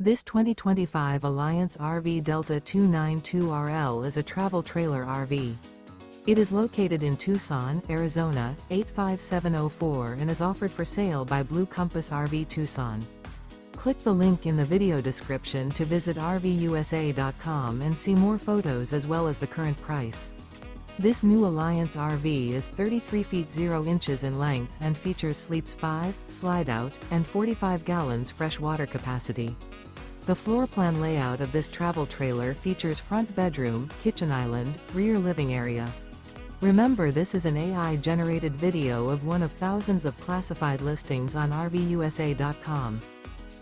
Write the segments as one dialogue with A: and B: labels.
A: This 2025 Alliance RV Delta 292RL is a travel trailer RV. It is located in Tucson, Arizona, 85704 and is offered for sale by Blue Compass RV Tucson. Click the link in the video description to visit RVUSA.com and see more photos as well as the current price. This new Alliance RV is 33 feet 0 inches in length and features sleeps 5, slide-out, and 45 gallons fresh water capacity. The floor plan layout of this travel trailer features front bedroom, kitchen island, rear living area. Remember, this is an AI-generated video of one of thousands of classified listings on RVUSA.com.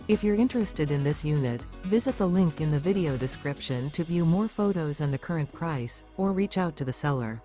A: If you're interested in this unit, visit the link in the video description to view more photos and the current price, or reach out to the seller.